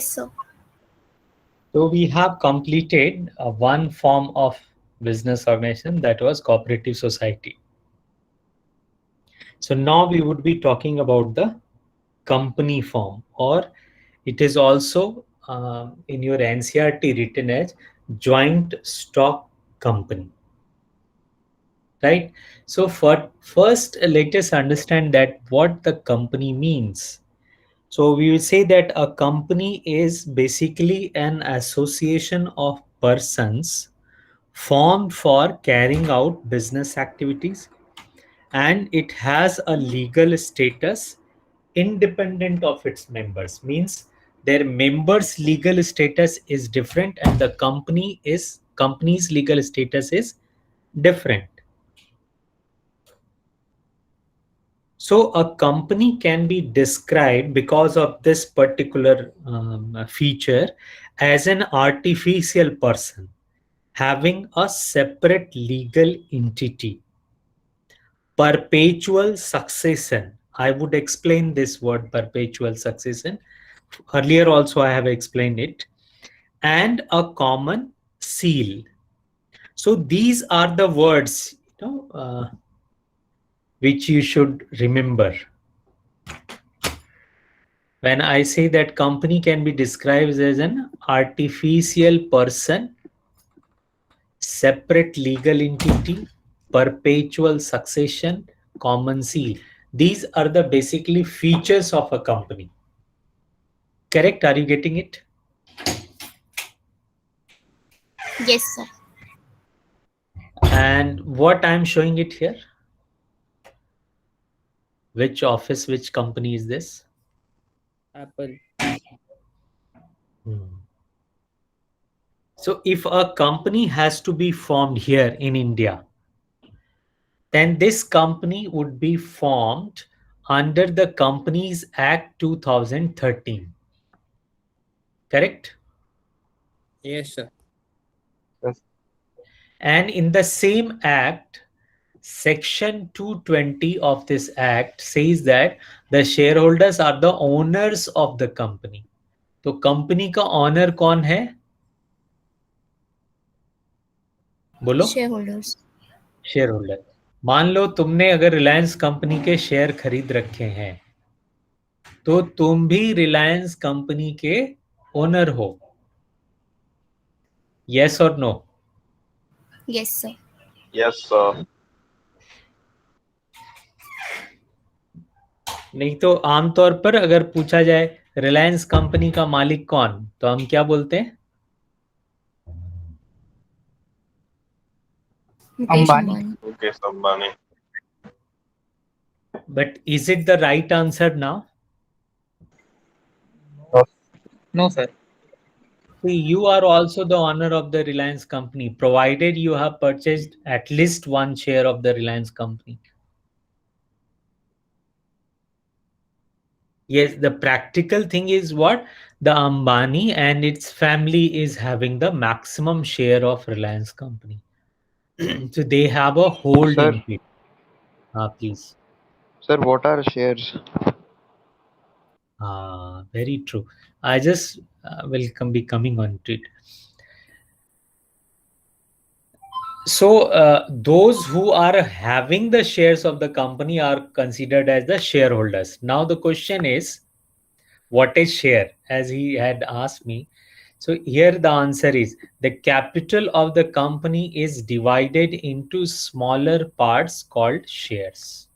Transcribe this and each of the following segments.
So, So we have completed one form of business organization, that was cooperative society. So now we would be talking about the company form, or it is also in your NCRT written as joint stock company, right? So for first, let us understand that what the company means. So we will say that a company is basically an association of persons formed for carrying out business activities, and it has a legal status independent of its members. Means their members legal status is different and the company's legal status is different. So a company can be described because of this particular feature as an artificial person having a separate legal entity. Perpetual succession. I would explain this word perpetual succession. Earlier also I have explained it. And a common seal. So these are the words, which you should remember. When I say that company can be described as an artificial person, separate legal entity, perpetual succession, common seal. These are the basically features of a company. Correct? Are you getting it? yes, sir. And what I'm showing it here? Which office, which company is this? Apple. Hmm. So if a company has to be formed here in India, then this company would be formed under the Companies Act 2013. Correct? Yes, sir. Yes. And in the same act, section 220 of this act says that the shareholders are the owners of the company. तो company का honour कौन है? बोलो. Shareholders. Share holder. मान लो तुमने अगर Reliance company के share खरीद रखे हैं, तो तुम भी रिलायंस कंपनी के ओनर हो. यस और no? Yes, sir. Yes, sir. नहीं तो आमतौर पर अगर पूछा जाए रिलायंस कंपनी का मालिक कौन, तो हम क्या बोलते हैं? Mukesh Ambani. Ambani. Okay, Sambani. But is it the right answer now? No, sir. See, you are also the owner of the Reliance company, provided you have purchased at least one share of the Reliance company. Yes, the practical thing is what? The Ambani and its family is having the maximum share of Reliance company. So they have a hold Sir, in it. Please. sir, what are shares? Very true. I just will be coming on to it. So those who are having the shares of the company are considered as the shareholders. Now the question is, what is share? As he had asked me. So here the answer is the capital of the company is divided into smaller parts called shares.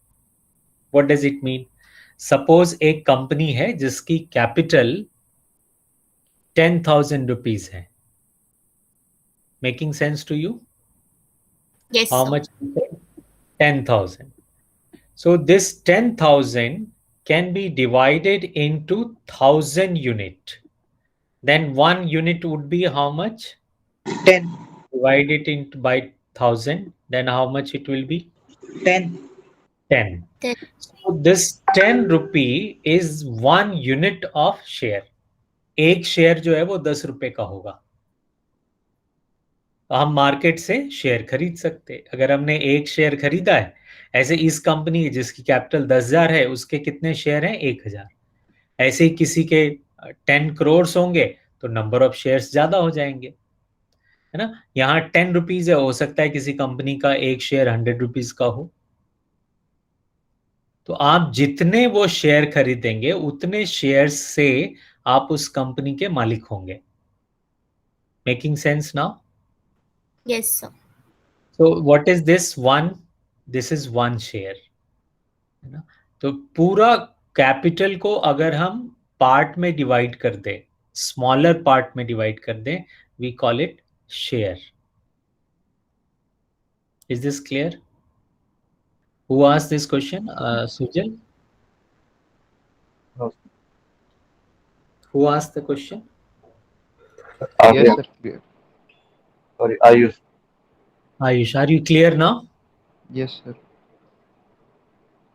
What does it mean? Suppose एक company है जिसकी capital 10,000 rupees है. Making sense to you? Yes, How sir. much? 10,000. So this 10,000 can be divided into 1,000 unit. Then one unit would be how much? 10. Divide it into by 1,000. Then how much it will be? 10. 10. Then So this 10 rupee is one unit of share. एक share जो है वो 10 रुपए का होगा. तो हम market से शेयर खरीद सकते. अगर हमने एक शेयर खरीदा है, ऐसे इस कंपनी जिसकी कैपिटल 10,000 है, उसके कितने शेयर हैं? 1,000. ऐसे ही किसी के 10 करोड़ होंगे तो नंबर ऑफ शेयर्स ज्यादा हो जाएंगे, है ना। यहाँ 10 रुपीज है, हो सकता है किसी कंपनी का एक शेयर 100 रुपीज का हो। तो आप जितने वो शेयर खरीदेंगे उतने शेयर से आप उस कंपनी के मालिक होंगे। Making sense now? Yes, sir. So what is this one? This is one share, है ना। तो पूरा कैपिटल को अगर हम पार्ट में डिवाइड कर दें, स्मॉलर पार्ट में डिवाइड कर दें, we call it share. Is this clear? Who asked this question? Sujal? No. Who asked the question? Yes, sir. Clear. Sorry, Ayush. Ayush, are you clear now? Yes, sir.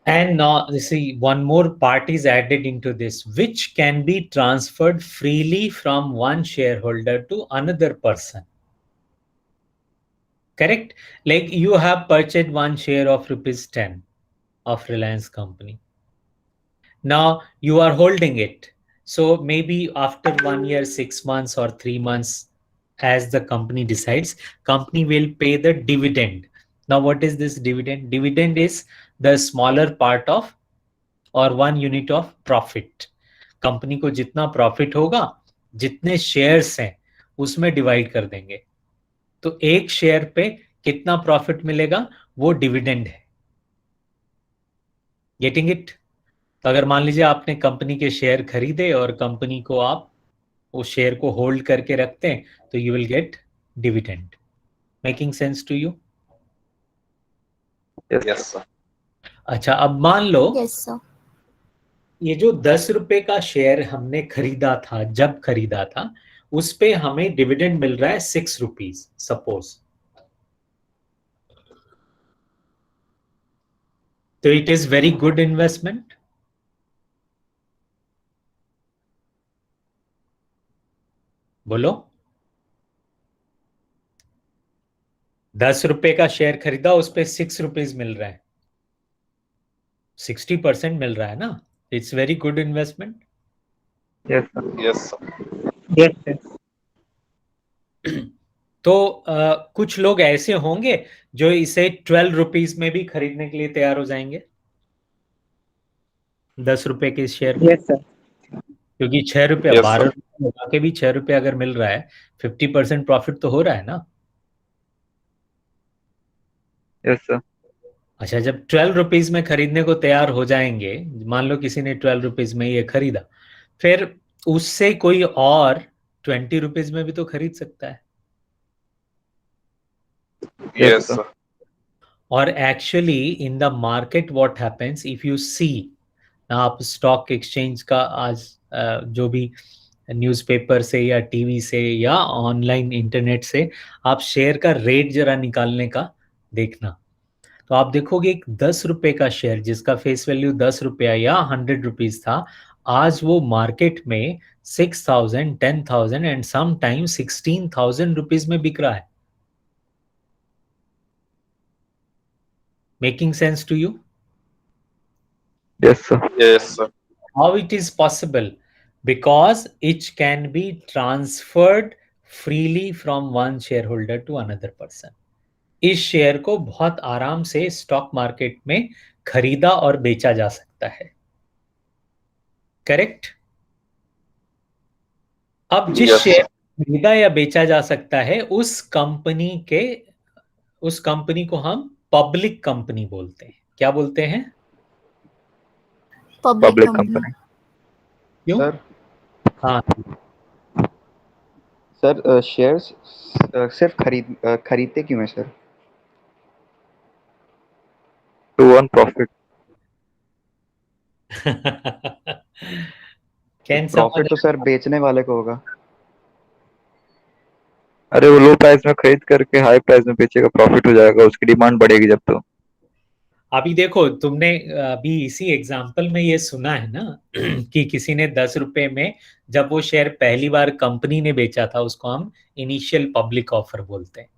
And now, see, one more part is added into this, which can be transferred freely from one shareholder to another person. Correct? Like you have purchased one share of rupees 10 of Reliance company. Now you are holding it. So maybe after 1 year, 6 months or 3 months, as the company decides, company will pay the dividend. Now what is this dividend? Dividend is the smaller part of or 1 unit of profit. Company को जितना profit होगा, जितने shares हैं उसमें divide कर देंगे। तो एक शेयर पे कितना प्रॉफिट मिलेगा वो डिविडेंड है। Getting it? तो अगर मान लीजिए आपने कंपनी के शेयर खरीदे और कंपनी को आप उस शेयर को होल्ड करके रखते हैं तो you will get dividend. Making sense to you? Yes, sir. अच्छा, अब मान लो Yes, sir. ये जो 10 रुपए का शेयर हमने खरीदा था, जब खरीदा था उस पे हमें डिविडेंड मिल रहा है 6 रुपीज सपोज। तो it is very good investment. बोलो। 10 रुपए का शेयर खरीदा, उस पे 6 रुपीज मिल रहा है, 60% मिल रहा है ना। It's very good investment. Yes, sir. Yes, sir. Yes, yes. तो कुछ लोग ऐसे होंगे जो इसे 12 रुपीज में भी खरीदने के लिए तैयार हो जाएंगे 10 रुपए के शेयर को। Yes, sir. क्योंकि 6 रुपया, Yes, 12 sir. रुपये लगा के भी 6 रुपये अगर मिल रहा है, 50% प्रॉफिट तो हो रहा है ना। Yes, sir. अच्छा, जब 12 रुपीज में खरीदने को तैयार हो जाएंगे, मान लो किसी ने 12 रुपीज में ये खरीदा, फिर उससे कोई और 20 रुपीज में भी तो खरीद सकता है। Yes, sir. और actually in the market what happens, if you see, आप स्टॉक एक्सचेंज का आज जो भी न्यूज़पेपर से या टीवी से या ऑनलाइन इंटरनेट से आप शेयर का रेट जरा निकालने का देखना, तो आप देखोगे एक 10 रुपए का शेयर जिसका फेस वैल्यू 10 रुपया या 100 रुपीज था, आज वो मार्केट में 6,000, 10,000 एंड सम टाइम 16,000 रुपीज में बिक रहा है। Making sense to you? Yes, sir. Yes, sir. How it is possible? Because it can be transferred freely from one shareholder to another person. इस शेयर को बहुत आराम से स्टॉक मार्केट में खरीदा और बेचा जा सकता है। करेक्ट? अब जिस Yes. शेयर खरीदा या बेचा जा सकता है उस कंपनी को हम पब्लिक कंपनी बोलते हैं। क्या बोलते हैं? Public Public company. company. क्यों? Sir, हाँ, सर शेयर्स सिर्फ खरीदते क्यों है sir? To earn profit. Can profit तो सर बेचने वाले को होगा। अरे वो लो प्राइस में खरीद करके हाई प्राइस में बेचेगा, प्रॉफिट हो जाएगा, उसकी डिमांड बढ़ेगी जब तो। अभी देखो, तुमने अभी इसी एग्जांपल में ये सुना है ना कि किसी ने 10 रुपए में जब वो शेयर पहली बार कंपनी ने बेचा था, उसको हम इनिशियल पब्लिक ऑफर बोलते हैं।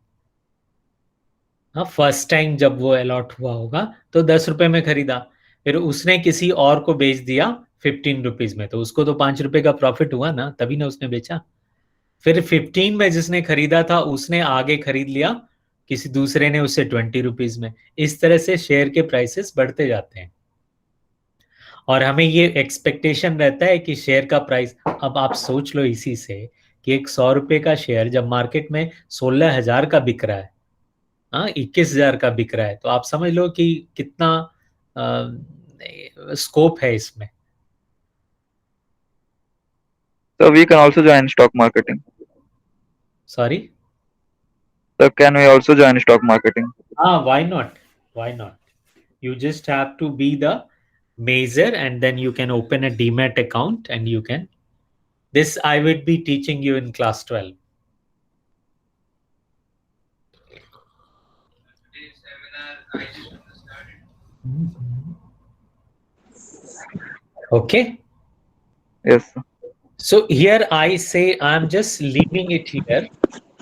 हाँ, फर्स्ट टाइम जब वो अलॉट हुआ होगा तो 10 रुपए में खरीदा, फिर उसने किसी और को बेच दिया 15 रुपीज में, तो उसको तो 5 रुपए का प्रॉफिट हुआ ना, तभी ना उसने बेचा। फिर 15 में जिसने खरीदा था उसने आगे खरीद लिया, किसी दूसरे ने उससे 20 रुपीज में। इस तरह से शेयर के प्राइसेस बढ़ते जाते हैं और हमें ये एक्सपेक्टेशन रहता है कि शेयर का प्राइस, अब आप सोच लो इसी से कि एक 100 रुपए का शेयर जब मार्केट में 16,000 का बिक रहा है, हाँ 21,000 का बिक रहा है, तो आप समझ लो कि कितना स्कोप है इसमें। So we can also join stock marketing. Sorry, So can we also join stock marketing? why not, why not? You just have to be the major and then you can open a demat account and you can, this I would be teaching you in class 12. Okay, Yes, sir. so here I say I'm just leaving it here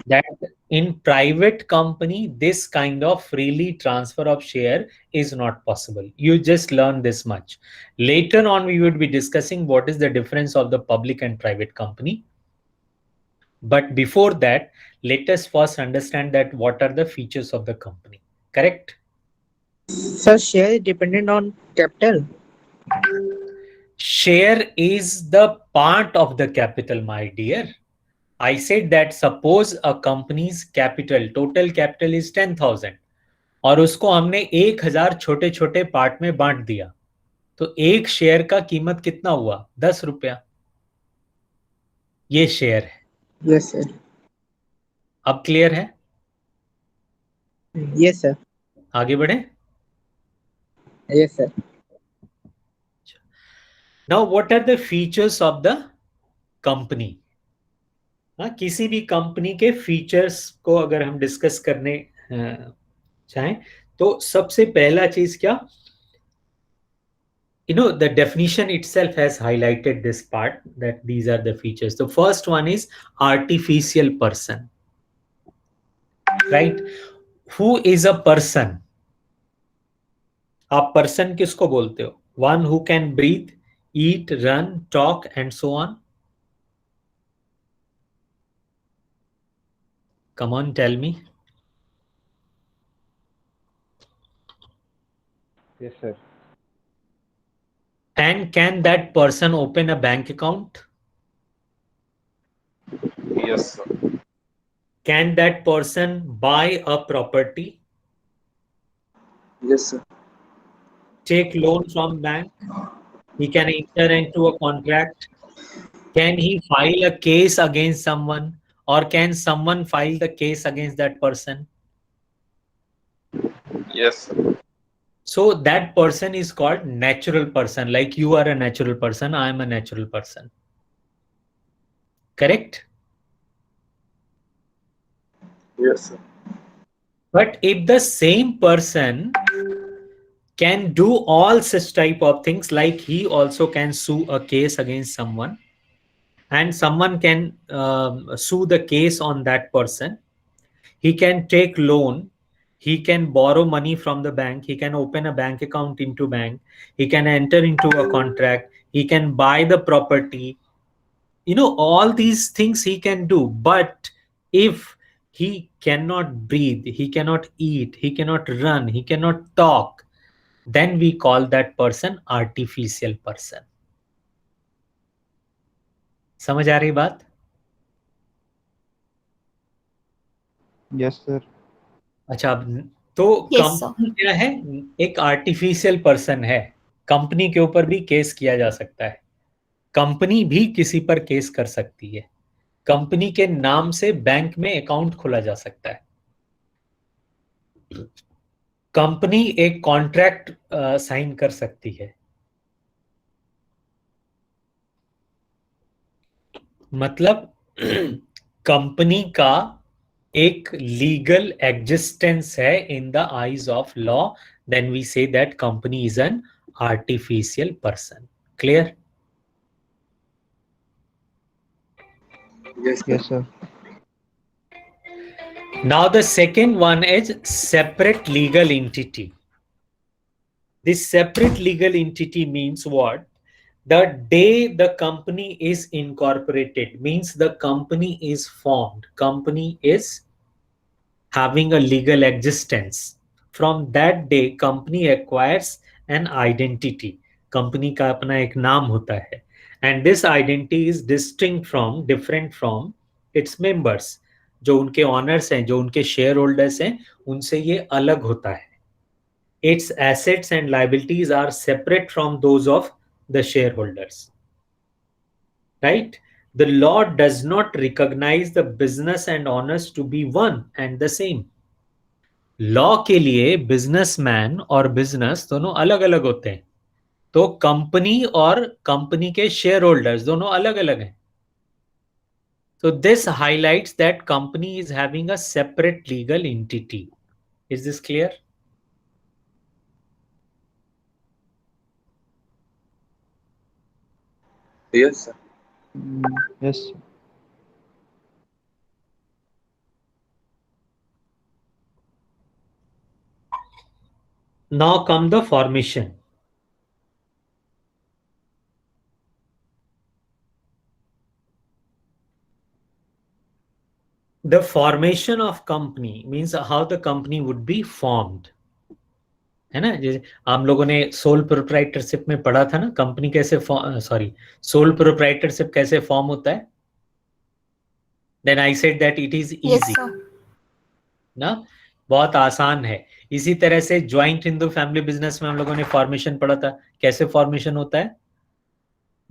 that in private company this kind of freely transfer of share is not possible. You just learn this much. Later on we would be discussing what is the difference of the public and private company, but before that let us first understand that what are the features of the company. Correct? Sir, share is dependent on capital. Share is the part of the capital, my dear. I said that suppose a company's capital, total capital is 10,000 और उसको हमने 1,000 छोटे छोटे part में बांट दिया, तो एक शेयर का कीमत कितना हुआ? 10 रुपया। ये शेयर है। Yes, sir. अब क्लियर है? Yes, sir. आगे बढ़े। Yes, sir. Now what are the features of the company? किसी भी कंपनी के फीचर्स को अगर हम डिस्कस करने चाहें तो सबसे पहला चीज क्या, the definition itself has highlighted this part that these are the features. The first one is artificial person, right? Who is a person? आप person किसको बोलते हो? One who can breathe, eat, run, talk and so on. Come on, tell me. Yes, sir. And can that person open a bank account? Yes, sir. Can that person buy a property? Yes, sir. Take loan from bank? He can enter into a contract? Can he file a case against someone, or can someone file the case against that person? Yes, sir. So that person is called natural person, like you are a natural person, I am a natural person. Correct? Yes, sir. But if the same person can do all such type of things, like he also can sue a case against someone, and someone can sue the case on that person, he can take loan, he can borrow money from the bank, he can open a bank account into bank, he can enter into a contract, he can buy the property, all these things he can do. But if he cannot breathe, he cannot eat, he cannot run, he cannot talk, then we call that person artificial person. समझ आ रही बात? Yes, sir. अच्छा, तो Yes, sir. Company क्या है? एक artificial person है। Company के ऊपर भी केस किया जा सकता है, कंपनी भी किसी पर केस कर सकती है, कंपनी के नाम से बैंक में अकाउंट खोला जा सकता है, कंपनी एक कॉन्ट्रैक्ट साइन कर सकती है। मतलब कंपनी का एक लीगल एग्जिस्टेंस है in the eyes of law, then we say that company is an artificial person. Clear? Yes, Yes, sir. Now the second one is separate legal entity. This separate legal entity means what? The day the company is incorporated means the company is formed. Company is having a legal existence. From that day, company acquires an identity. Company का अपना एक नाम होता है. And this identity is different from its members. जो उनके owners हैं, जो उनके shareholders हैं, उनसे ये अलग होता है. Its assets and liabilities are separate from those of the shareholders. Right? The law does not recognize the business and owners to be one and the same. Law के लिए बिजनेसमैन और बिजनेस दोनों अलग अलग होते हैं, तो कंपनी और कंपनी के शेयर होल्डर्स दोनों अलग अलग हैं. So this highlights that company is having a separate legal entity. Is this clear? Yes, sir. Yes. Now come the formation. The formation of company means how the company would be formed. है ना, जैसे हम लोगों ने sole proprietorship में पढ़ा था ना, कंपनी कैसे सोल प्रोप्राइटरशिप कैसे फॉर्म होता है. Then I said that it is easy. Yes, sir. ना, बहुत आसान है. इसी तरह से ज्वाइंट हिंदू फैमिली बिजनेस में हम लोगों ने फॉर्मेशन पढ़ा था. कैसे फॉर्मेशन होता है?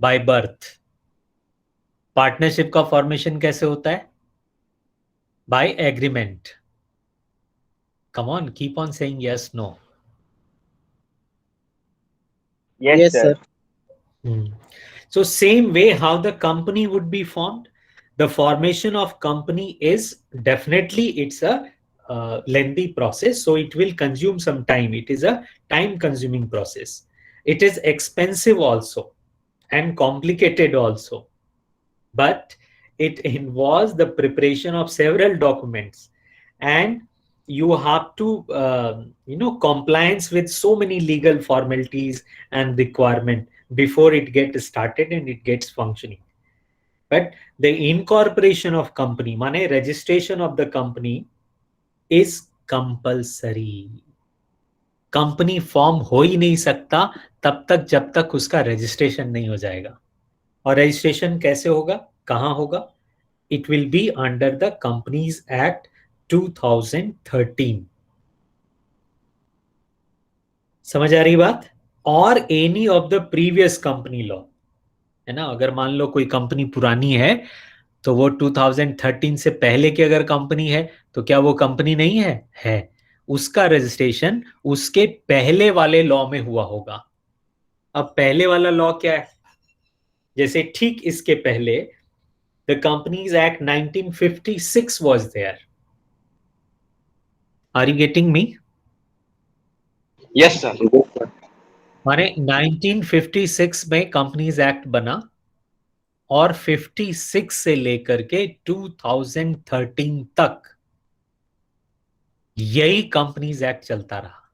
By birth. पार्टनरशिप का फॉर्मेशन कैसे होता है? By agreement. Come on, keep on saying yes no. Yes, sir. So same way how the company would be formed, the formation of company is definitely, it's a lengthy process, so it will consume some time. It is a time consuming process. It is expensive also and complicated also, but it involves the preparation of several documents, and you have to compliance with so many legal formalities and requirement before it gets started and it gets functioning. But the incorporation of company, माने registration of the company, is compulsory. Company form हो ही नहीं सकता तब तक जब तक उसका registration नहीं हो जाएगा. और रजिस्ट्रेशन कैसे होगा, कहां होगा? It will be under the companies act 2013. समझ आ रही बात? और any of the previous company law, है ना. अगर मान लो कोई कंपनी पुरानी है तो वो 2013 से पहले की अगर कंपनी है तो क्या वो कंपनी नहीं है? है. उसका रजिस्ट्रेशन उसके पहले वाले लॉ में हुआ होगा. अब पहले वाला लॉ क्या है? जैसे ठीक इसके पहले the Companies Act 1956 was there. Are you getting me? Yes, sir. माने 1956 में कंपनीज एक्ट बना और 56 से लेकर के 2013 तक यही कंपनीज एक्ट चलता रहा.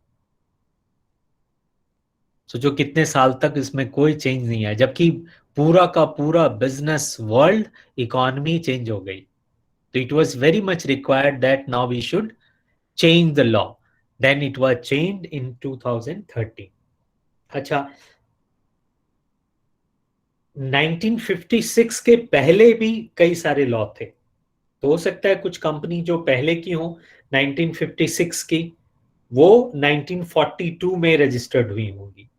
सोचो कितने साल तक इसमें कोई चेंज नहीं आया, जबकि पूरा का पूरा बिजनेस वर्ल्ड, इकोनॉमी चेंज हो गई. तो it was very much required that now we should change the law. Then it was changed in 2013. अच्छा, 1956 के पहले भी कई सारे लॉ थे. तो हो सकता है कुछ कंपनी जो पहले की हो 1956 की, वो 1942 में रजिस्टर्ड हुई होगी.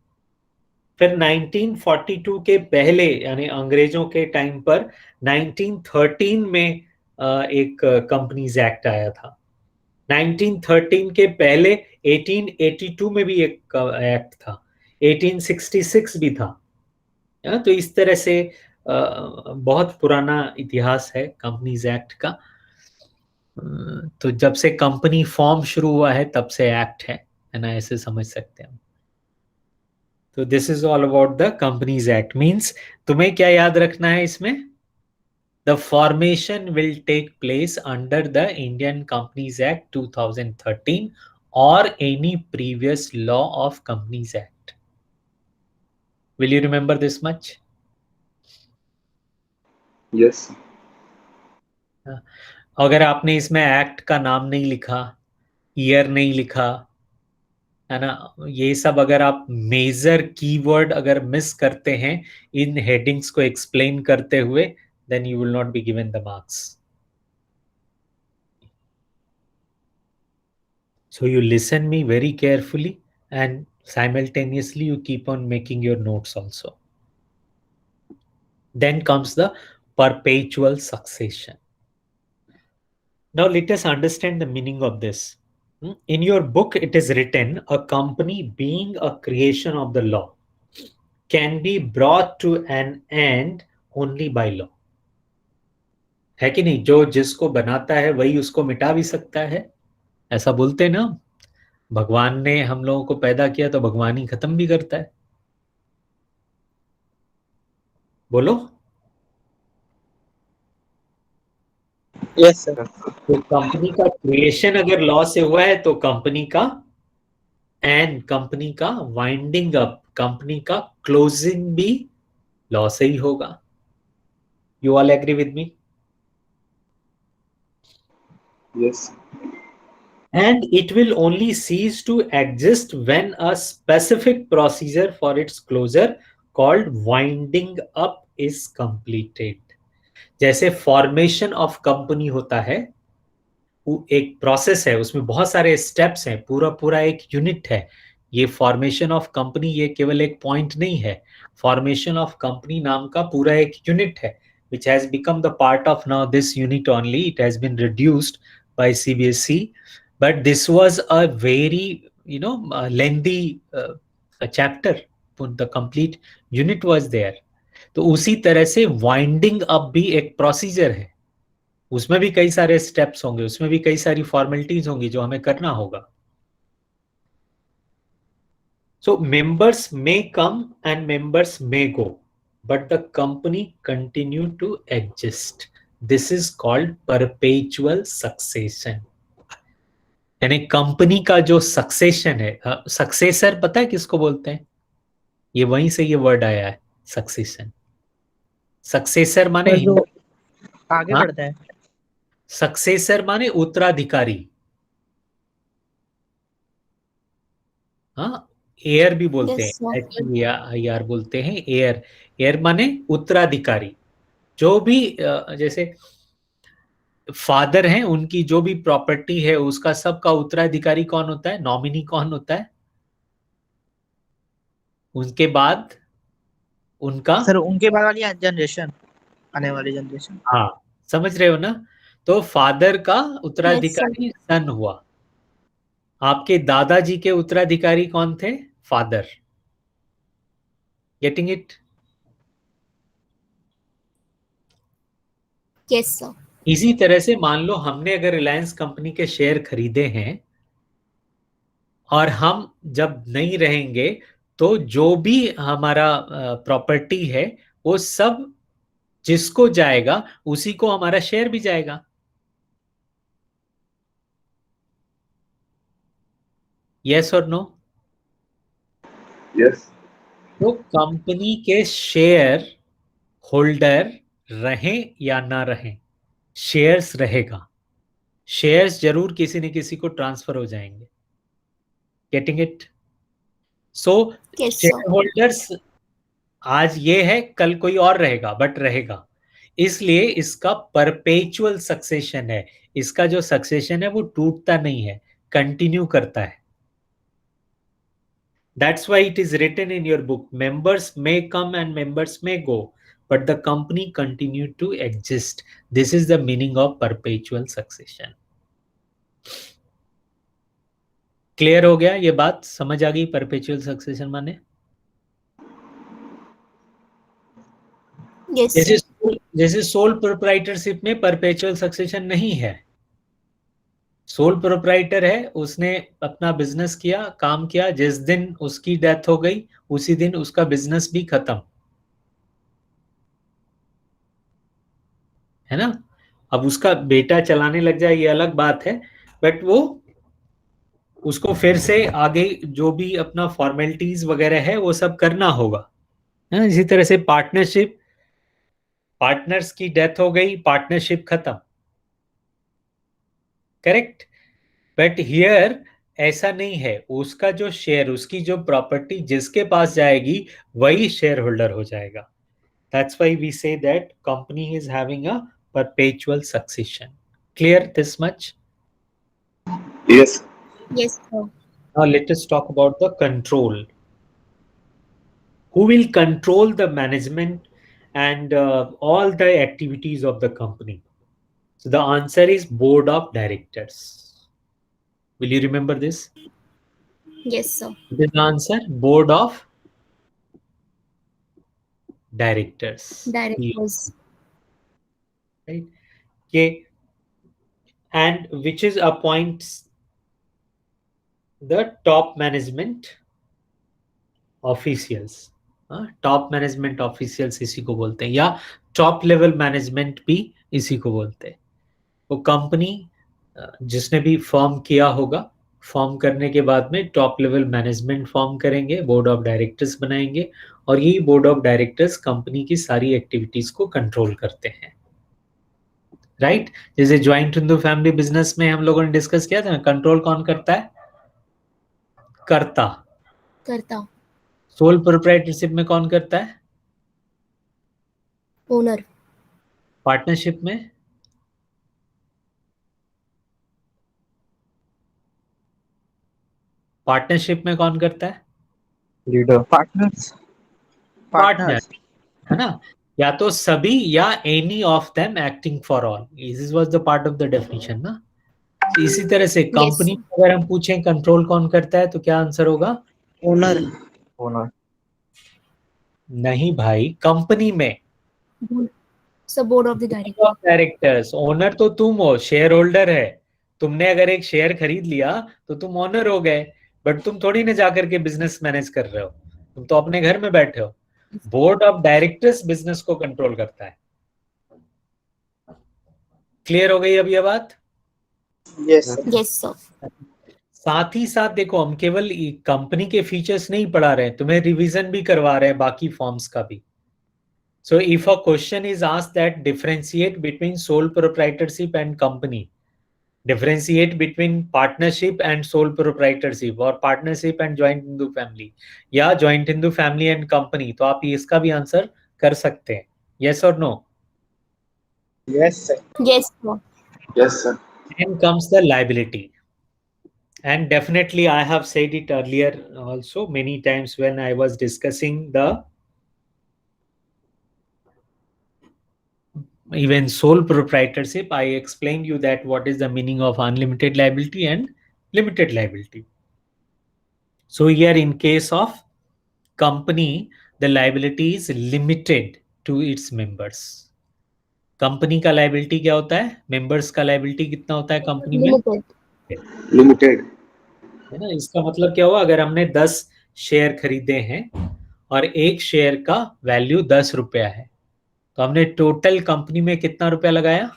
फिर 1942 के पहले यानी अंग्रेजों के टाइम पर 1913 में एक कंपनीज एक्ट आया था. 1913 के पहले 1882 में भी एक एक्ट था, 1866 भी था. तो इस तरह से बहुत पुराना इतिहास है कंपनीज एक्ट का. तो जब से कंपनी फॉर्म शुरू हुआ है तब से एक्ट है ना, ऐसे समझ सकते हैं. तो this is all about the companies act. Means तुम्हें क्या याद रखना है इसमें? The formation will take place under the Indian companies act 2013 और any previous law of companies act. Will you remember this much? Yes, sir. अगर आपने इसमें एक्ट का नाम नहीं लिखा, ईयर नहीं लिखा, है ना, ये सब अगर आप मेजर कीवर्ड अगर मिस करते हैं इन हेडिंग्स को एक्सप्लेन करते हुए, then you will not be given the marks. So you listen me very carefully and simultaneously you keep on making your notes also. Then comes the perpetual succession. Now let us understand the meaning of this. In your book it is written, a company being a creation of the law can be brought to an end only by law. है कि नहीं? जो जिसको बनाता है वही उसको मिटा भी सकता है, ऐसा बोलते हैं ना. भगवान ने हम लोगों को पैदा किया तो भगवान ही खत्म भी करता है. बोलो. Yes, sir. तो कंपनी का क्रिएशन अगर लॉ से हुआ है तो कंपनी का एंड कंपनी का वाइंडिंग अप, कंपनी का क्लोजिंग भी लॉ से ही होगा. You all agree with me? Yes, sir. And it will only cease to exist when a specific procedure for its closure called winding up is completed. जैसे formation of company होता है, वो एक process है, उसमें बहुत सारे स्टेप्स हैं, पूरा पूरा एक यूनिट है. ये फॉर्मेशन ऑफ कंपनी ये केवल एक पॉइंट नहीं है. फॉर्मेशन ऑफ कंपनी नाम का पूरा एक यूनिट है, which has become the part of now this unit only. It has been reduced by CBSE, but this was a very lengthy chapter. The complete unit was there. तो उसी तरह से winding up भी एक procedure है, उसमें भी कई सारे स्टेप्स होंगे, उसमें भी कई सारी फॉर्मेलिटीज होंगी जो हमें करना होगा. So members may come and members may go, but the company continue to exist. This is called perpetual succession. यानी कंपनी का जो सक्सेशन है, सक्सेसर पता है किसको बोलते हैं? ये वहीं से ये वर्ड आया है, सक्सेशन. सक्सेसर माने सर, जो आगे हाँ? बढ़ता है. सक्सेसर माने उत्तराधिकारी. हाँ, एयर भी बोलते Yes, sir. हैं, HEIR बोलते हैं. एयर, एयर माने उत्तराधिकारी. जो भी जैसे फादर हैं, उनकी जो भी प्रॉपर्टी है उसका सबका उत्तराधिकारी कौन होता है? नॉमिनी कौन होता है? उनके बाद उनका, सर, उनके बाद वाली जनरेशन, आने वाली जनरेशन. हाँ, समझ रहे हो ना? तो फादर का उत्तराधिकारी सन हुआ. आपके दादाजी के उत्तराधिकारी कौन थे? Father. Getting it? Yes, sir. इसी तरह से मान लो हमने अगर रिलायंस कंपनी के शेयर खरीदे हैं और हम जब नहीं रहेंगे तो जो भी हमारा प्रॉपर्टी है वो सब जिसको जाएगा उसी को हमारा शेयर भी जाएगा. यस और नो? Yes. तो कंपनी के शेयर होल्डर रहें या ना रहें, शेयर्स रहेगा. शेयर्स जरूर किसी न किसी को ट्रांसफर हो जाएंगे. Getting it? So Yes, sir. Share holders आज ये है, कल कोई और रहेगा, बट रहेगा. इसलिए इसका परपेचुअल सक्सेशन है. इसका जो सक्सेशन है वो टूटता नहीं है, कंटिन्यू करता है. That's why it is written in your book, members may come and members may go, but the company continue to exist. This is the meaning of perpetual succession. Clear हो गया? ये बात समझ आ गई? परपेचुअल सक्सेशन माने Yes, sir. जैसे sole proprietorship में perpetual succession नहीं है. सोल प्रोप्राइटर है, उसने अपना बिजनेस किया, काम किया, जिस दिन उसकी डेथ हो गई उसी दिन उसका बिजनेस भी खत्म, है ना. अब उसका बेटा चलाने लग जाए ये अलग बात है, बट वो उसको फिर से आगे जो भी अपना फॉर्मेलिटीज वगैरह है वो सब करना होगा. इसी तरह से पार्टनरशिप, पार्टनर्स की डेथ हो गई, पार्टनरशिप खत्म, करेक्ट। बट हियर ऐसा नहीं है, उसका जो शेयर, उसकी जो प्रॉपर्टी जिसके पास जाएगी वही शेयर होल्डर हो जाएगा। That's why we say that company is having a perpetual succession. Clear this much? Yes. Yes, sir. Now let us talk about the control. Who will control the management and all the activities of the company? So the answer is board of directors. Will you remember this? Yes, sir. What is the answer? Board of directors. Directors. Right? Okay. And which is appoints the top management officials. Top management officials इसी को बोलते हैं, या top level management भी इसी को बोलते हैं। वो कंपनी जिसने भी फॉर्म किया होगा, फॉर्म करने के बाद में टॉप लेवल मैनेजमेंट फॉर्म करेंगे, बोर्ड ऑफ डायरेक्टर्स बनाएंगे, और यही बोर्ड ऑफ डायरेक्टर्स कंपनी की सारी एक्टिविटीज को कंट्रोल करते हैं, राइट। जैसे ज्वाइंट हिंदू फैमिली बिजनेस में हम लोगों ने डिस्कस किया था ना, कंट्रोल कौन करता है? कर्ता। करता। सोल प्रोप्राइटरशिप में कौन करता है? ओनर। पार्टनरशिप में? पार्टनरशिप में कौन करता है? लीडर। Partners. Partner, Partners. है ना। या तो सभी या any of them acting for all, this was the part of the definition ना। तो इसी तरह से कंपनी Yes. अगर हम पूछें कंट्रोल कौन करता है तो क्या आंसर होगा? Owner. ओनर। नहीं भाई, कंपनी में So board of the director. Directors. Owner तो तुम हो, शेयर होल्डर है। तुमने अगर एक शेयर खरीद लिया तो तुम ओनर हो गए, बट तुम थोड़ी ना जाकर के बिजनेस मैनेज कर रहे हो, तुम तो अपने घर में बैठे हो। बोर्ड ऑफ डायरेक्टर्स बिजनेस को कंट्रोल करता है। क्लियर हो गई अब ये बात? Yes, sir. Yes, sir. साथ ही साथ देखो, हम केवल कंपनी के फीचर्स नहीं पढ़ा रहे हैं, तुम्हें रिवीजन भी करवा रहे हैं बाकी फॉर्म्स का भी। So if a question is asked that differentiate between sole proprietorship and company, differentiate between partnership and sole proprietorship, और partnership and joint Hindu family, या joint Hindu family and company, तो आप इसका भी आंसर कर सकते हैं, यस और no. Yes, sir. Yes, sir. Yes, sir. Then comes the liability. And definitely I have said it earlier also many times when I was discussing the even sole proprietorship, I explained you that what is the meaning of unlimited liability and limited liability. So here in case of company, the liability is limited to its members. Company का liability क्या होता है? Members का liability कितना होता है company में? Limited. Limited. है ना। इसका मतलब क्या हुआ, अगर हमने 10 शेयर खरीदे हैं और एक शेयर का वैल्यू 10 रुपया है, तो हमने टोटल कंपनी में कितना रुपया लगाया?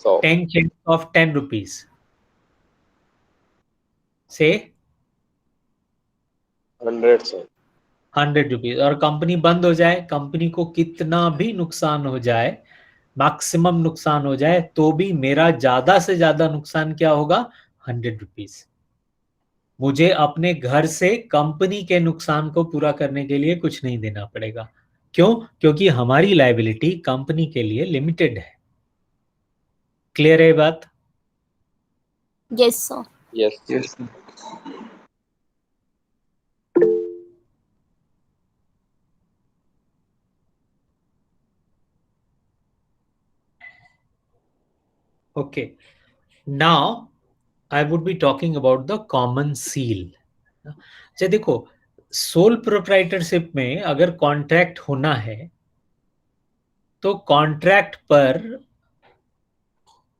10 शेयर ऑफ 10 रुपीज से 100 रुपीज, और कंपनी बंद हो जाए, कंपनी को कितना भी नुकसान हो जाए, मैक्सिमम नुकसान हो जाए, तो भी मेरा ज्यादा से ज्यादा नुकसान क्या होगा? 100 रुपीज। मुझे अपने घर से कंपनी के नुकसान को पूरा करने के लिए कुछ नहीं देना पड़ेगा। क्यों? क्योंकि हमारी लायबिलिटी कंपनी के लिए लिमिटेड है। क्लियर है बात? Yes, sir. Yes, sir. Okay. Now I would be talking about the common seal. अच्छा देखो, सोल प्रोप्राइटरशिप में अगर कॉन्ट्रैक्ट होना है तो कॉन्ट्रैक्ट पर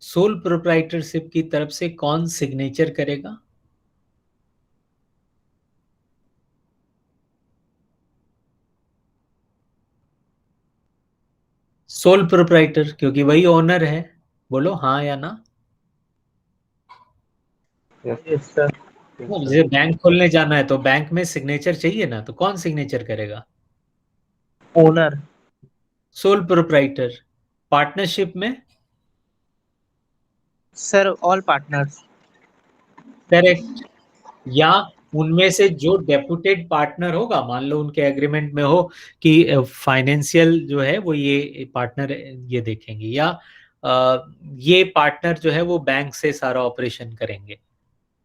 सोल प्रोप्राइटरशिप की तरफ से कौन सिग्नेचर करेगा? सोल प्रोप्राइटर, क्योंकि वही ओनर है। बोलो हाँ या ना। Yes, sir. जैसे बैंक खोलने जाना है तो बैंक में सिग्नेचर चाहिए ना, तो कौन सिग्नेचर करेगा? ओनर। Sole proprietor. पार्टनरशिप में? Sir all partners. करेक्ट। या उनमें से जो डेपुटेड पार्टनर होगा, मान लो उनके एग्रीमेंट में हो कि फाइनेंशियल जो है वो ये पार्टनर ये देखेंगे, या ये पार्टनर जो है वो बैंक से सारा ऑपरेशन करेंगे,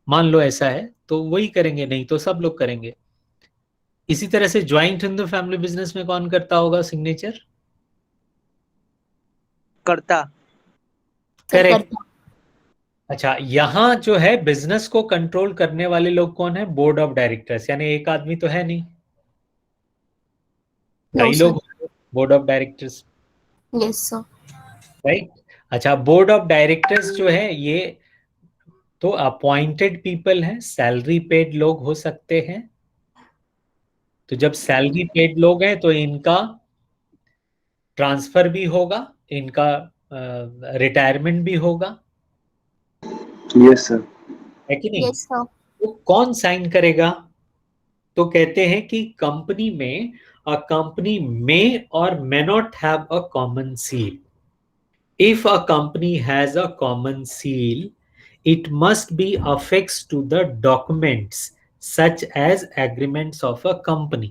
मान लो ऐसा है तो वही करेंगे, नहीं तो सब लोग करेंगे। इसी तरह से ज्वाइंट हिंदू फैमिली बिजनेस में कौन करता होगा सिग्नेचर? करता। करेक्ट। अच्छा, यहाँ जो है बिजनेस को कंट्रोल करने वाले लोग कौन है? बोर्ड ऑफ डायरेक्टर्स, यानी एक आदमी तो है नहीं, No, कई sir. लोग board of directors, Yes, sir. Right. अच्छा, बोर्ड ऑफ डायरेक्टर्स जो है ये तो अपॉइंटेड पीपल हैं, सैलरी पेड लोग हो सकते हैं। तो जब सैलरी पेड लोग हैं तो इनका ट्रांसफर भी होगा, इनका रिटायरमेंट भी होगा, Yes, sir. है कि नहीं? Yes, sir. तो कौन साइन करेगा? तो कहते हैं कि कंपनी में अ कंपनी मे और may not have a common seal. If a company has a common seal, it must be affixed to the documents such as agreements of a company।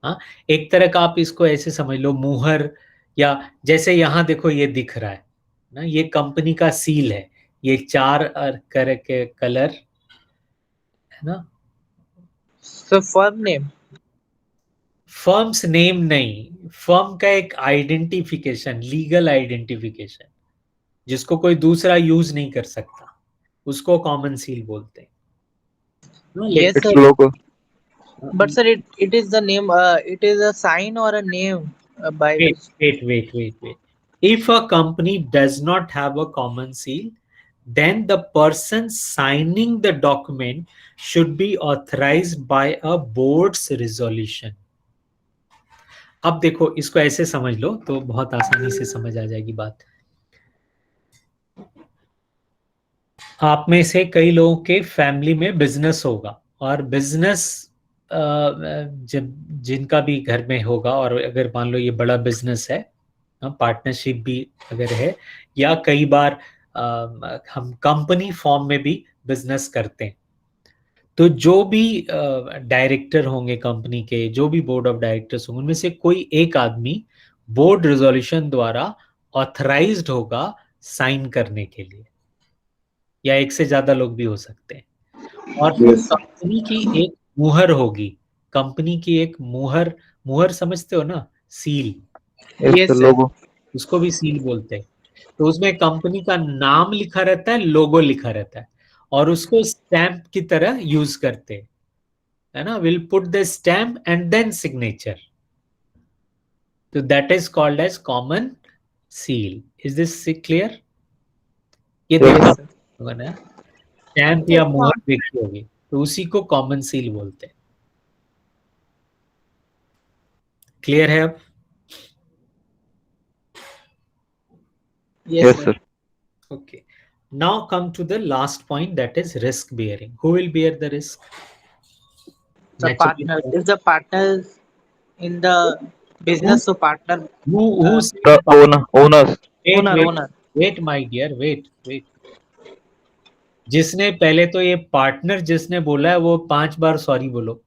हाँ, एक तरह का आप इसको ऐसे समझ लो, मुहर, या जैसे यहां देखो ये दिख रहा है ना, ये कंपनी का सील है, ये 4 के कलर है ना। Sir firm name. Firms name नहीं, फर्म का एक आइडेंटिफिकेशन, लीगल आइडेंटिफिकेशन, जिसको कोई दूसरा यूज नहीं कर सकता, उसको कॉमन सील बोलते हैं। Yes, It's sir. logo. But sir, it is the name. It is a sign or a name by which. Wait. If a company does not have a common seal, then the person signing the document should be authorized by a board's resolution। अब देखो, इसको ऐसे समझ लो तो बहुत आसानी से समझ आ जाएगी बात। आप में से कई लोगों के फैमिली में बिजनेस होगा, और बिजनेस जब जिनका भी घर में होगा, और अगर मान लो ये बड़ा बिजनेस है, पार्टनरशिप भी अगर है, या कई बार हम कंपनी फॉर्म में भी बिजनेस करते हैं, तो जो भी डायरेक्टर होंगे कंपनी के, जो भी बोर्ड ऑफ डायरेक्टर्स होंगे, उनमें से कोई एक आदमी बोर्ड रेजोल्यूशन द्वारा ऑथराइज्ड होगा साइन करने के लिए, या एक से ज्यादा लोग भी हो सकते हैं। और फिर Yes. कंपनी की एक मुहर होगी, कंपनी की एक मुहर, मुहर समझते हो ना, seal, It's Yes, the sir. logo. उसको भी सील बोलते हैं। तो उसमें कंपनी का नाम लिखा रहता है, लोगो लिखा रहता है, और उसको स्टैंप की तरह यूज करते हैं, है ना। Will put the stamp and then signature, तो that is called as common seal. Is this clear? ये Yes, देखा Yes, sir. होगा ना, स्टैंप या मुहर देखी होगी, तो उसी को कॉमन सील बोलते हैं। क्लियर है अब? Yes, yes, sir. sir. Okay. Now come to the last point, that is risk bearing. Who will bear the risk? The Naturally, partner. If the partner in the business, so partner. who said The partner? owners. Owner. Wait, my dear, wait. जिसने पहले तो ये partner जिसने बोला है वो 5 बार sorry बोलो।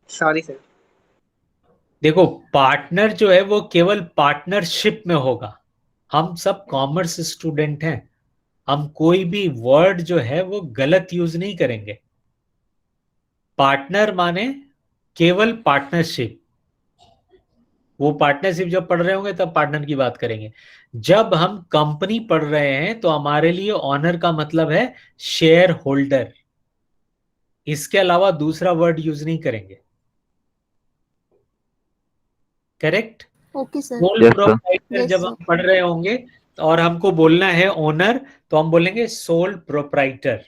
Sorry, sir. देखो, पार्टनर जो है वो केवल पार्टनरशिप में होगा। हम सब कॉमर्स स्टूडेंट हैं, हम कोई भी वर्ड जो है वो गलत यूज नहीं करेंगे। पार्टनर माने केवल पार्टनरशिप। वो पार्टनरशिप जब पढ़ रहे होंगे तब पार्टनर की बात करेंगे। जब हम कंपनी पढ़ रहे हैं तो हमारे लिए ऑनर का मतलब है शेयर होल्डर, इसके अलावा दूसरा वर्ड यूज नहीं करेंगे। Correct? Okay, sir. Sole Yes, sir. Proprietor Yes, जब sir. हम पढ़ रहे होंगे और हमको बोलना है ओनर, तो हम बोलेंगे सोल प्रोप्राइटर।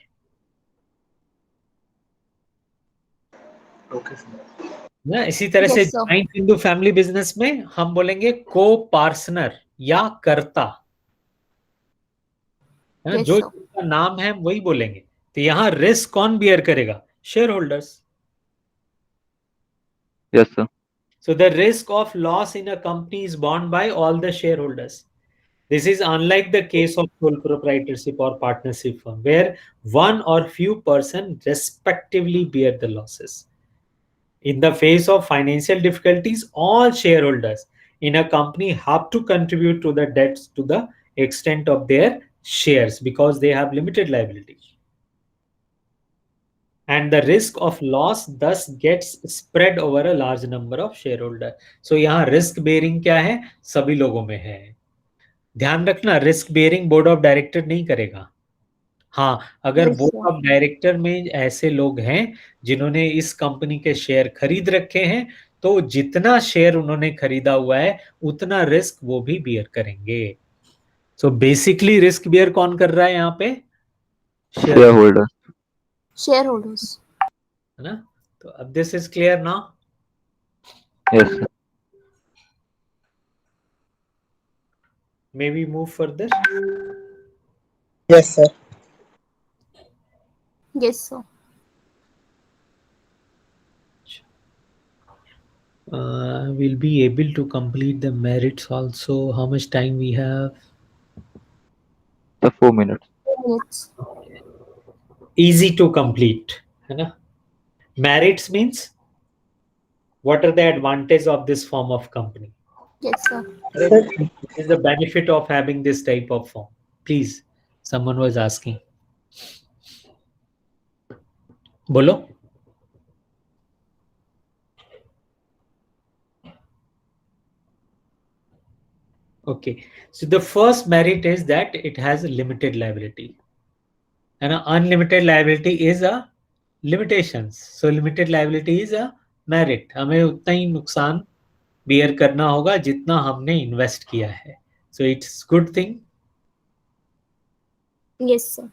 Okay, sir. ना, इसी तरह से Yes, sir. Joint Hindu family business में हम बोलेंगे को पार्टनर या कर्ता। है ना, Yes, जो sir. जिसका नाम है हम वही बोलेंगे। तो यहाँ रिस्क कौन बियर करेगा? Share holders. Yes, sir. So the risk of loss in a company is borne by all the shareholders. This is unlike the case of sole proprietorship or partnership firm, where one or few persons respectively bear the losses. In the face of financial difficulties, all shareholders in a company have to contribute to the debts to the extent of their shares because they have limited liability. And the risk of loss thus gets spread over a large number of shareholders. So यहाँ risk bearing क्या है? सभी लोगों में है। ध्यान रखना, risk bearing board of director नहीं करेगा। हाँ, अगर Yes, board sir. Of director में ऐसे लोग हैं जिन्होंने इस कंपनी के शेयर खरीद रखे हैं, तो जितना शेयर उन्होंने खरीदा हुआ है उतना रिस्क वो भी बियर करेंगे। सो बेसिकली रिस्क बियर कौन कर रहा है यहाँ पे? Share, Shareholder. Shareholders. है ना? तो अब this is clear now. Yes, sir. May we move further? Yes, sir. Yes, sir. We'll be able to complete the merits also. How much time we have? The 4 minutes. 2 minutes. Easy to complete, है ना? Merits means what are the advantages of this form of company? Yes, sir. What is the benefit of having this type of form? Please, someone was asking. Bolo. Okay, so the first merit is that it has a limited liability, and an unlimited liability is a limitations. So limited liability is a merit. हमें उतना ही नुकसान bear करना होगा जितना हमने invest किया है. So it's good thing Yes, sir.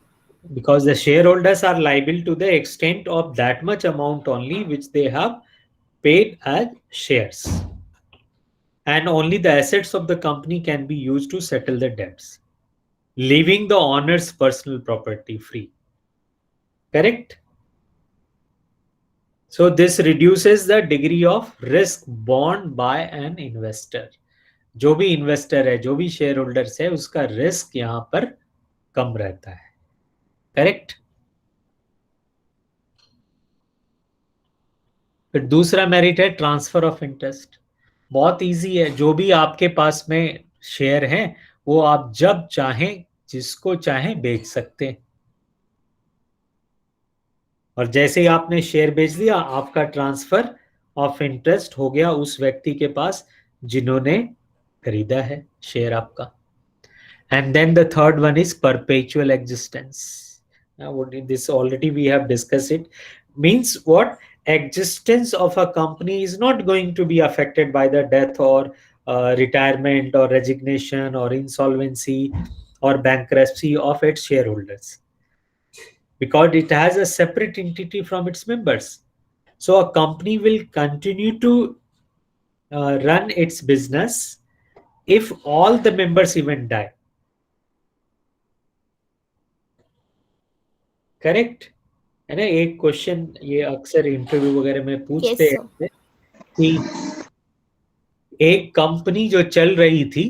because the shareholders are liable to the extent of that much amount only which they have paid as shares. And only the assets of the company can be used to settle the debts, leaving the owner's personal property free. Correct? So this reduces the degree of risk borne by an investor. जो भी investor है, जो भी share holders है, उसका risk यहां पर कम रहता है। करेक्ट? फिर दूसरा मेरिट है ट्रांसफर ऑफ इंटरेस्ट। बहुत इजी है, जो भी आपके पास में शेयर हैं वो आप जब चाहें जिसको चाहें बेच सकते हैं, और जैसे ही आपने शेयर बेच दिया आपका ट्रांसफर ऑफ इंटरेस्ट हो गया उस व्यक्ति के पास जिन्होंने खरीदा है शेयर आपका। And then the third one is perpetual existence. Now, this already we have discussed it. Means what? Existence of a company is not going to be affected by the death or retirement or resignation or insolvency or bankruptcy of its shareholders, because it has a separate entity from its members. So a company will continue to run its business if all the members even die. Correct है ना? एक question ये अक्सर interview वगैरह में पूछते Yes, हैं कि एक कंपनी जो चल रही थी,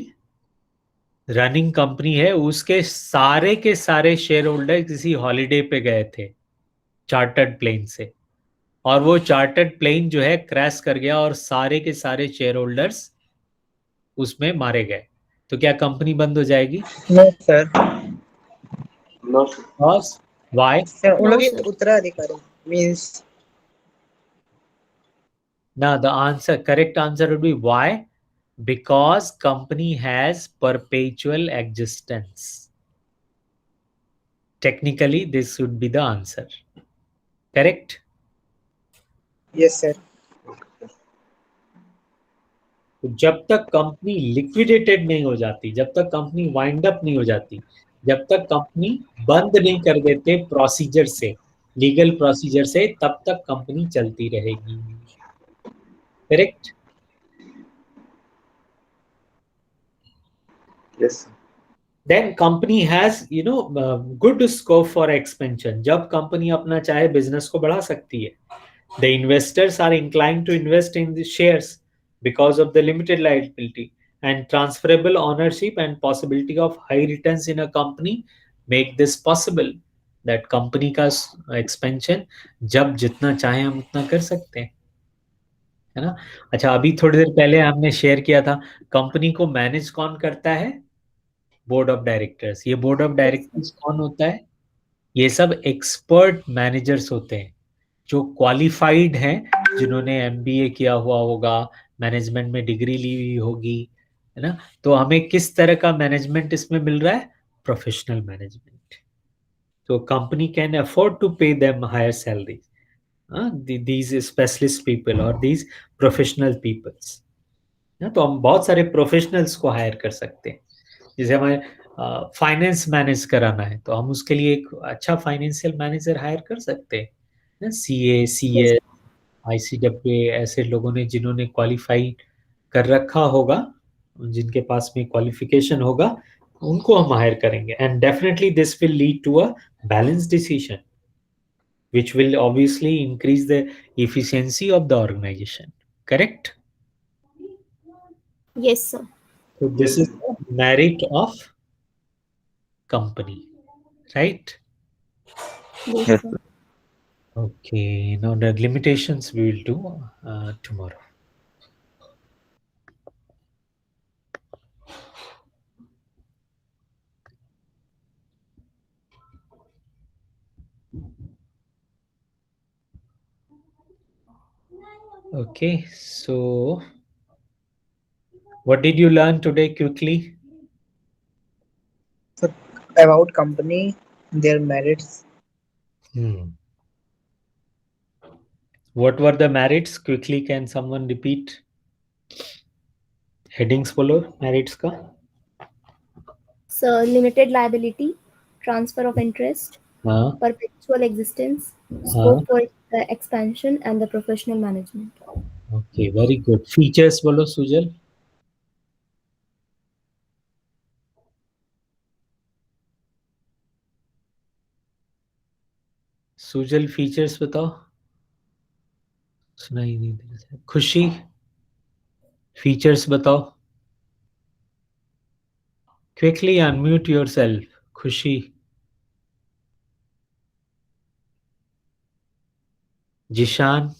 रनिंग कंपनी है, उसके सारे के सारे शेयर होल्डर किसी हॉलिडे पे गए थे चार्टर्ड प्लेन से, और वो चार्टर्ड प्लेन जो है क्रैश कर गया और सारे के सारे शेयर होल्डर्स उसमें मारे गए, तो क्या कंपनी बंद हो जाएगी? No, sir. No, sir. Because why? Sir, उन No, लोग sir. उत्तराधिकारी means Now the answer, correct answer would be why? Because company has perpetual existence. Technically, this would be the answer. Correct? yes, sir. तो जब तक company liquidated नहीं हो जाती, जब तक कंपनी वाइंड अप नहीं हो जाती, जब तक कंपनी बंद नहीं कर देते प्रोसीजर से, लीगल प्रोसीजर से, तब तक कंपनी चलती रहेगी। Correct? Yes, sir. then company has good scope for expansion. जब company अपना चाहे business को बढ़ा सकती है. The investors are inclined to invest in the shares because of the limited liability and transferable ownership and possibility of high returns in a company make this possible. That company का expansion जब जितना चाहे हम उतना कर सकते हैं, है ना. अच्छा, अभी थोड़ी देर पहले हमने शेयर किया था कंपनी को मैनेज कौन करता है? Board of directors. ये बोर्ड ऑफ डायरेक्टर्स कौन होता है? ये सब एक्सपर्ट मैनेजर्स होते हैं जो क्वालिफाइड हैं, जिन्होंने एमबीए किया हुआ होगा, मैनेजमेंट में डिग्री ली हुई होगी, है ना. तो हमें किस तरह का मैनेजमेंट इसमें मिल रहा है? Professional management. तो company can afford to pay them higher salary, these specialist people or these professional peoples. तो हम बहुत सारे प्रोफेशनल्स को हायर कर सकते हैं. जैसे हमें फाइनेंस मैनेज कराना है तो हम उसके लिए एक अच्छा फाइनेंशियल मैनेजर हायर कर सकते हैं. सीए, सीए, आईसीडब्ल्यू, ऐसे लोगों ने जिन्होंने क्वालिफाई कर रखा होगा, जिनके पास में क्वालिफिकेशन होगा, उनको हम हायर करेंगे. And definitely this will lead to a balance decision which will obviously increase the efficiency of the organization. Correct? Yes, sir. So this is the merit of company, right? Yes, Yes, sir. Okay, now the limitations we will do tomorrow. Okay, so what did you learn today quickly? So about company, their merits. What were the merits? Quickly, can someone repeat? Headings follow merits ka? So limited liability, transfer of interest, हाँ, perpetual existence, हाँ. scope for expansion, and the professional management. Okay, very good. Features बोलो Sujal. Sujal features बताओ. सुनाई नहीं दे रहा. खुशी features बताओ. Quickly unmute yourself. खुशी. जिशान.